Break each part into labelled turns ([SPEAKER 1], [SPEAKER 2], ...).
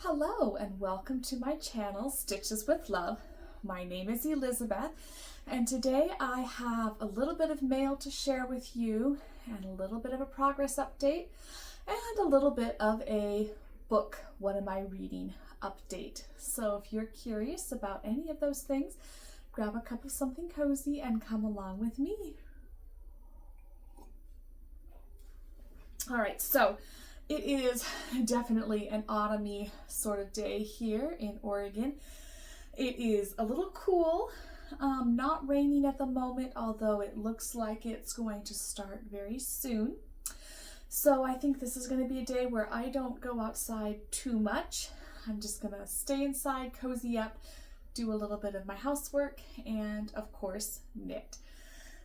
[SPEAKER 1] Hello and welcome to my channel, Stitches with Love. My name is Elizabeth, and today I have a little bit of mail to share with you and a little bit of a progress update and a little bit of a book, what am I reading update. So if you're curious about any of those things, grab a cup of something cozy and come along with me. All right, so it is definitely an autumny sort of day here in Oregon. It is a little cool, not raining at the moment, although it looks like it's going to start very soon. So I think this is going to be a day where I don't go outside too much. I'm just going to stay inside, cozy up, do a little bit of my housework, and of course, knit.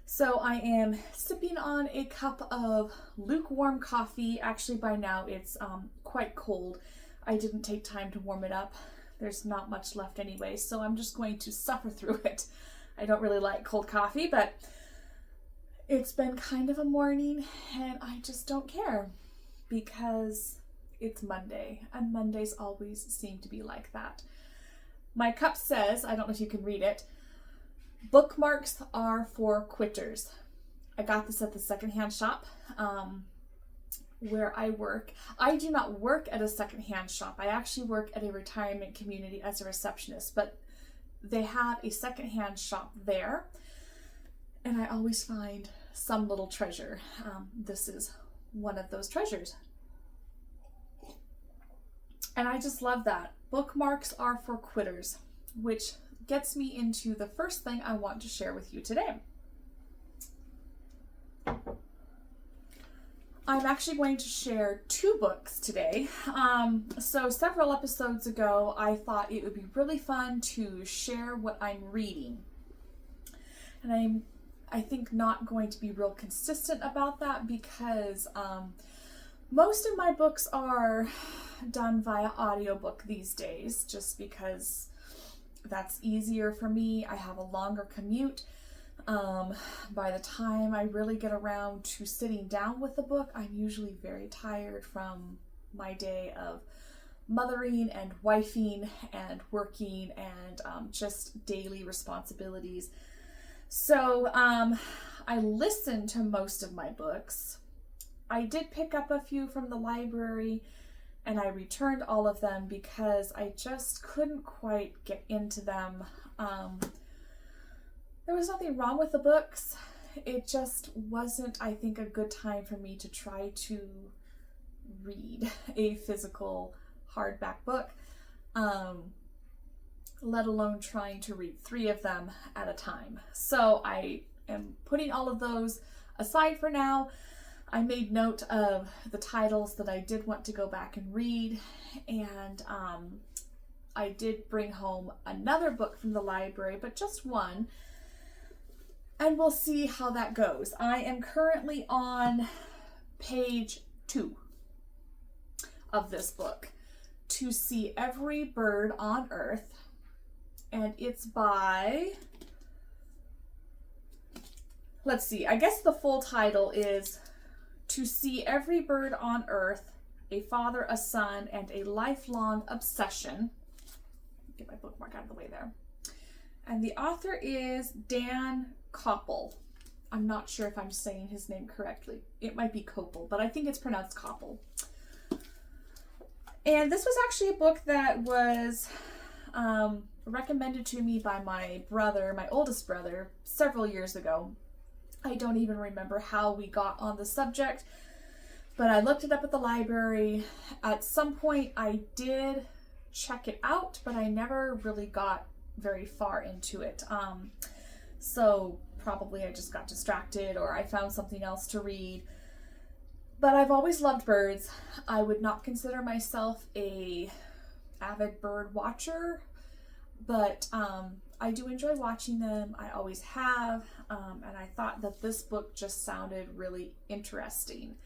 [SPEAKER 1] So I am sipping on a cup of lukewarm coffee. Actually, by now it's quite cold. I didn't take time to warm it up. There's not much left anyway, so I'm just going to suffer through it. I don't really like cold coffee, but it's been kind of a morning and I just don't care because it's Monday and Mondays always seem to be like that. My cup says, I don't know if you can read it, bookmarks are for quitters. I got this at the secondhand shop where I work. I do not work at a secondhand shop. I actually work at a retirement community as a receptionist, but they have a secondhand shop there, and I always find some little treasure. This is one of those treasures. And I just love that. Bookmarks are for quitters, which gets me into the first thing I want to share with you today. I'm actually going to share two books today. So several episodes ago, I thought it would be really fun to share what I'm reading. And I think not going to be real consistent about that because most of my books are done via audiobook these days, just because that's easier for me. I have a longer commute. By the time I really get around to sitting down with the book, I'm usually very tired from my day of mothering and wifing and working and just daily responsibilities. So I listen to most of my books. I did pick up a few from the library, and I returned all of them because I just couldn't quite get into them. There was nothing wrong with the books. It just wasn't, I think, a good time for me to try to read a physical hardback book, let alone trying to read 3 of them at a time. So I am putting all of those aside for now. I made note of the titles that I did want to go back and read, and I did bring home another book from the library, but just one, and we'll see how that goes. I am currently on page 2 of this book, To See Every Bird on Earth, and it's by, let's see, I guess the full title is To See Every Bird on Earth, A Father, a Son, and a Lifelong Obsession. Get my bookmark out of the way there. And the author is Dan Koppel. I'm not sure if I'm saying his name correctly. It might be Koppel, but I think it's pronounced Koppel. And this was actually a book that was recommended to me by my brother, my oldest brother, several years ago. I don't even remember how we got on the subject, but I looked it up at the library. At some point I did check it out, but I never really got very far into it. So probably I just got distracted or I found something else to read. But I've always loved birds. I would not consider myself a avid bird watcher, but I do enjoy watching them. I always have, and I thought that this book just sounded really interesting.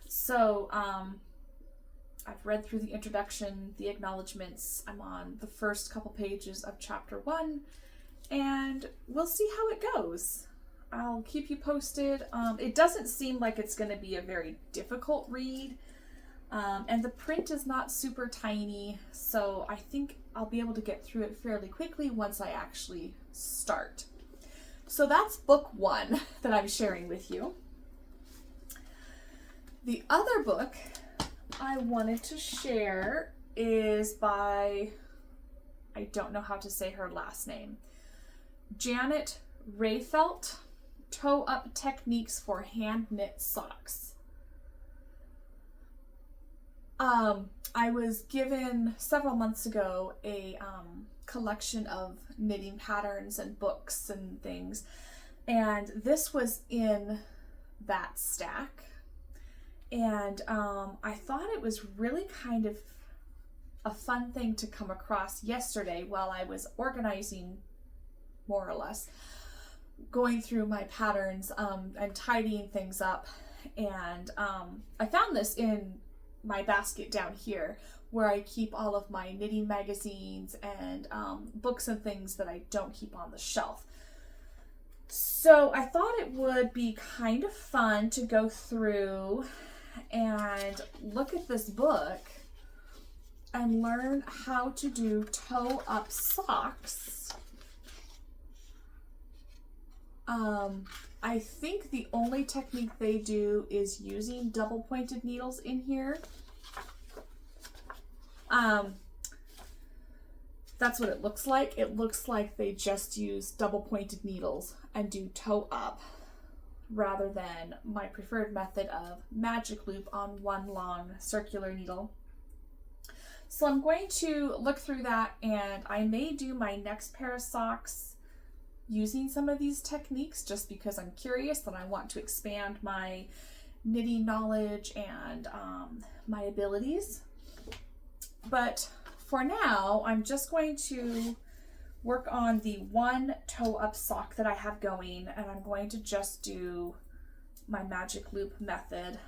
[SPEAKER 1] So I've read through the introduction, the acknowledgments. I'm on the first couple pages of chapter 1, and we'll see how it goes. I'll keep you posted. It doesn't seem like it's going to be a very difficult read. And the print is not super tiny, so I think I'll be able to get through it fairly quickly once I actually start. So that's book 1 that I'm sharing with you. The other book I wanted to share is by, I don't know how to say her last name, Janet Rayfelt, Toe Up Techniques for Hand Knit Socks. I was given several months ago a collection of knitting patterns and books and things, and this was in that stack, and I thought it was really kind of a fun thing to come across yesterday while I was organizing, more or less, going through my patterns and tidying things up, and I found this in my basket down here where I keep all of my knitting magazines and books and things that I don't keep on the shelf. So I thought it would be kind of fun to go through and look at this book and learn how to do toe up socks. I think the only technique they do is using double pointed needles in here. That's what it looks like. It looks like they just use double pointed needles and do toe up rather than my preferred method of magic loop on one long circular needle. So I'm going to look through that, and I may do my next pair of socks using some of these techniques just because I'm curious and I want to expand my knitting knowledge and my abilities. But for now, I'm just going to work on the one toe up sock that I have going, and I'm going to just do my magic loop method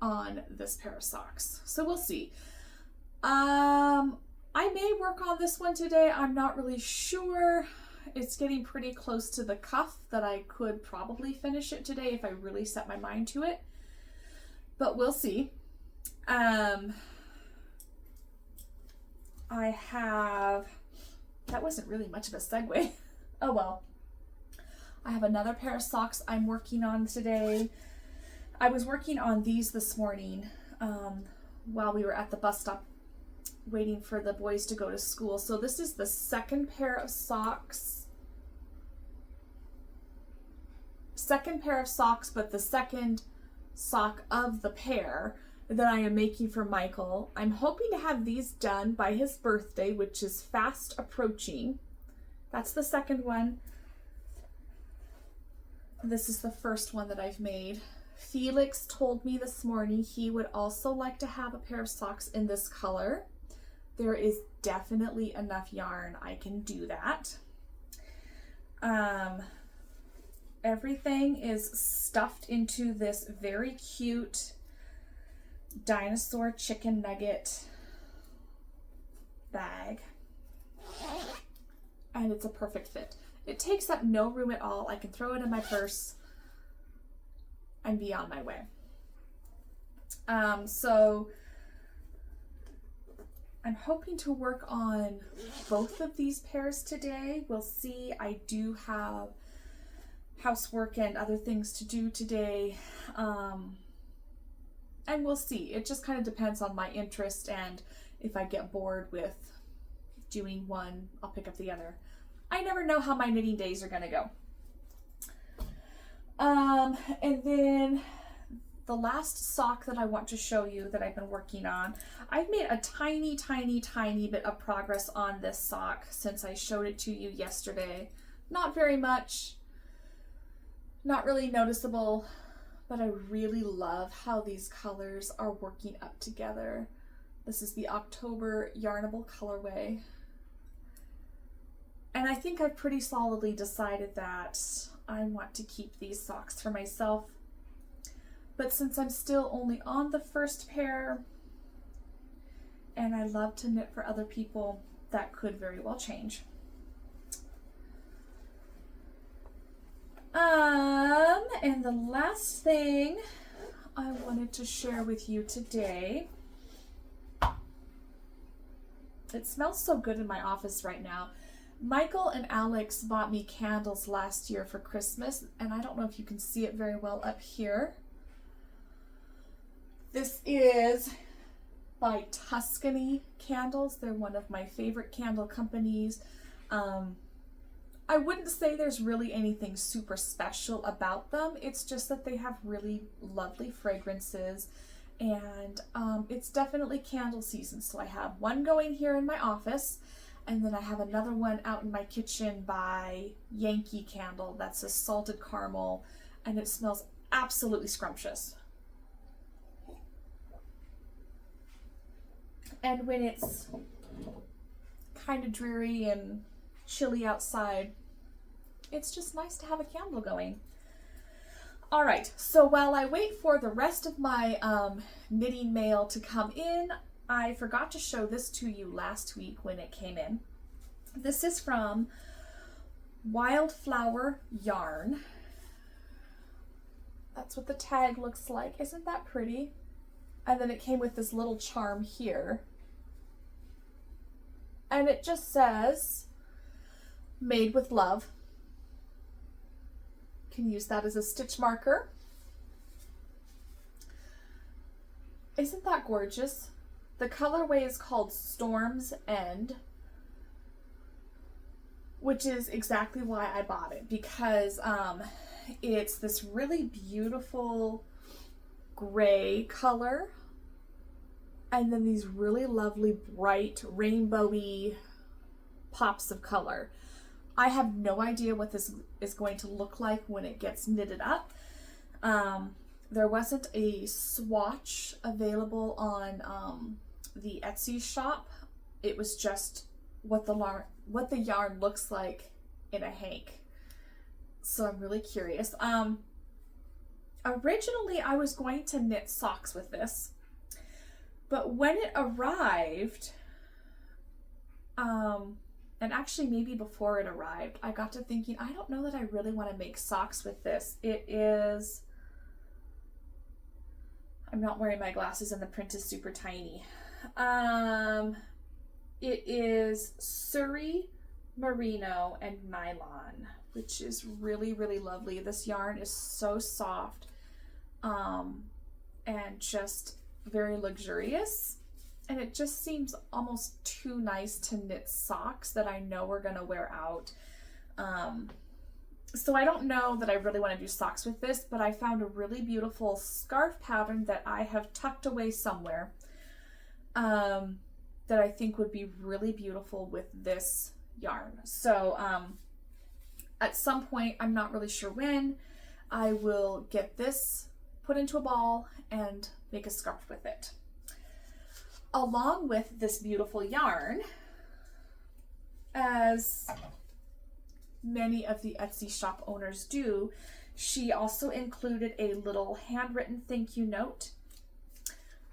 [SPEAKER 1] on this pair of socks. So we'll see. I may work on this one today. I'm not really sure. It's getting pretty close to the cuff that I could probably finish it today if I really set my mind to it. But we'll see. I have, that wasn't really much of a segue. Oh well. I have another pair of socks I'm working on today. I was working on these this morning while we were at the bus stop waiting for the boys to go to school. So this is the second pair of socks. But the second sock of the pair that I am making for Michael. I'm hoping to have these done by his birthday, which is fast approaching. That's the second one. This is the first one that I've made. Felix told me this morning he would also like to have a pair of socks in this color. There is definitely enough yarn. I can do that. Everything is stuffed into this very cute dinosaur chicken nugget bag. And it's a perfect fit. It takes up no room at all. I can throw it in my purse and be on my way. So I'm hoping to work on both of these pairs today. We'll see. I do have housework and other things to do today. And we'll see. It just kind of depends on my interest, and if I get bored with doing one, I'll pick up the other. I never know how my knitting days are going to go. And then the last sock that I want to show you that I've been working on, I've made a tiny bit of progress on this sock since I showed it to you yesterday. Not very much, not really noticeable, but I really love how these colors are working up together. This is the October Yarnable colorway. And I think I've pretty solidly decided that I want to keep these socks for myself. But since I'm still only on the first pair, and I love to knit for other people, that could very well change. And the last thing I wanted to share with you today. It smells so good in my office right now. Michael and Alex bought me candles last year for Christmas, and I don't know if you can see it very well up here. This is by Tuscany Candles. They're one of my favorite candle companies. I wouldn't say there's really anything super special about them. It's just that they have really lovely fragrances, and it's definitely candle season. So I have one going here in my office, and then I have another one out in my kitchen by Yankee Candle. That's a salted caramel, and it smells absolutely scrumptious. And when it's kind of dreary and chilly outside, it's just nice to have a candle going. All right, so while I wait for the rest of my knitting mail to come in, I forgot to show this to you last week when it came in. This is from Wildflower Yarn. That's what the tag looks like. Isn't that pretty? And then it came with this little charm here. And it just says, made with love. Can use that as a stitch marker. Isn't that gorgeous? The colorway is called Storm's End, which is exactly why I bought it, because it's this really beautiful gray color, and then these really lovely bright rainbowy pops of color. I have no idea what this is going to look like when it gets knitted up. There wasn't a swatch available on the Etsy shop. It was just what the yarn looks like in a hank. So I'm really curious. Originally I was going to knit socks with this, but when it arrived, and actually maybe before it arrived, I got to thinking, I don't know that I really want to make socks with this. I'm not wearing my glasses and the print is super tiny. It is Surrey Merino and Nylon, which is really, really lovely. This yarn is so soft, and just very luxurious. And it just seems almost too nice to knit socks that I know are gonna wear out. So I don't know that I really want to do socks with this, but I found a really beautiful scarf pattern that I have tucked away somewhere, that I think would be really beautiful with this yarn. So at some point, I'm not really sure when, I will get this put into a ball and make a scarf with it. Along with this beautiful yarn, as many of the Etsy shop owners do, she also included a little handwritten thank you note.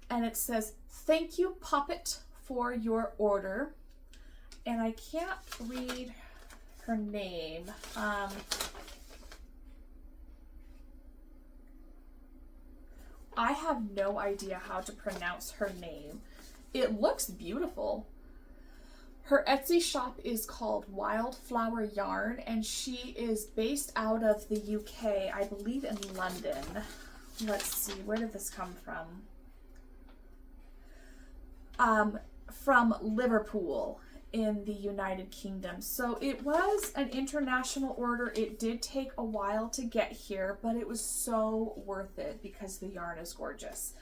[SPEAKER 1] And it says, "Thank you, Poppet, for your order." And I can't read her name. I have no idea how to pronounce her name. It looks beautiful. Her Etsy shop is called Wildflower Yarn, and she is based out of the UK, I believe in London. Let's see, where did this come from? From Liverpool in the United Kingdom. So it was an international order. It did take a while to get here, but it was so worth it because the yarn is gorgeous.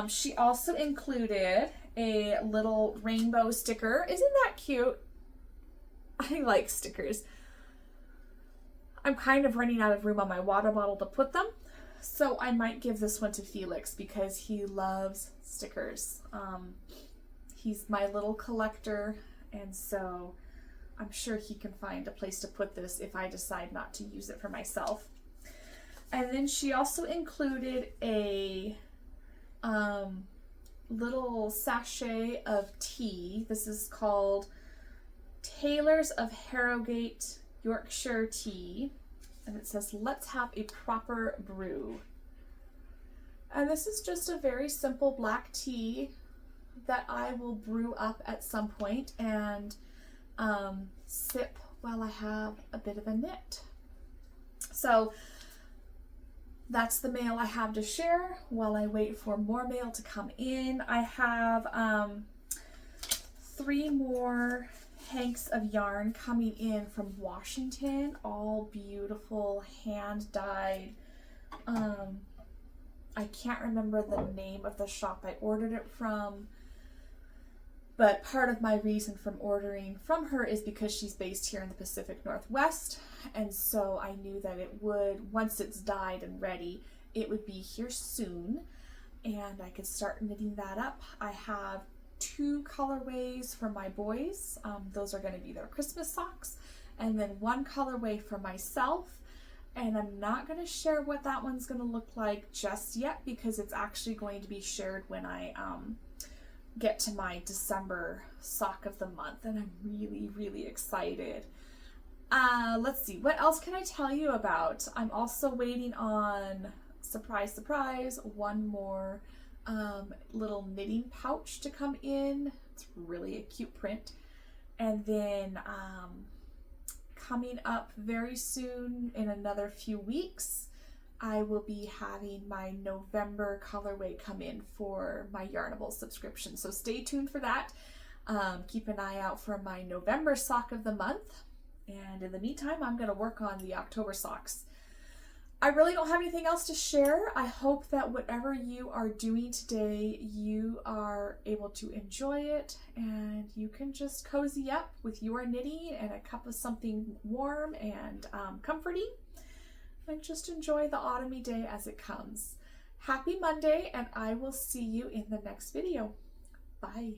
[SPEAKER 1] She also included a little rainbow sticker. Isn't that cute? I like stickers. I'm kind of running out of room on my water bottle to put them, so I might give this one to Felix because he loves stickers. He's my little collector, and so I'm sure he can find a place to put this if I decide not to use it for myself. And then she also included a little sachet of tea. This is called Taylors of Harrogate Yorkshire Tea, and it says, "Let's have a proper brew." And this is just a very simple black tea that I will brew up at some point and sip while I have a bit of a knit. So that's the mail I have to share while I wait for more mail to come in. I have 3 more hanks of yarn coming in from Washington, all beautiful hand dyed. I can't remember the name of the shop I ordered it from, but part of my reason from ordering from her is because she's based here in the Pacific Northwest, and so I knew that it would, once it's dyed and ready, it would be here soon, and I could start knitting that up. I have 2 colorways for my boys. Those are going to be their Christmas socks, and then 1 colorway for myself. And I'm not going to share what that one's going to look like just yet because it's actually going to be shared when I get to my December sock of the month, and I'm really, really excited. Let's see, what else can I tell you about? I'm also waiting on, surprise, surprise, 1 more little knitting pouch to come in. It's really a cute print. And then coming up very soon, in another few weeks, I will be having my November colorway come in for my Yarnable subscription. So stay tuned for that. Keep an eye out for my November sock of the month. And in the meantime, I'm going to work on the October socks. I really don't have anything else to share. I hope that whatever you are doing today, you are able to enjoy it and you can just cozy up with your knitting and a cup of something warm and comforting, and just enjoy the autumny day as it comes. Happy Monday, and I will see you in the next video. Bye.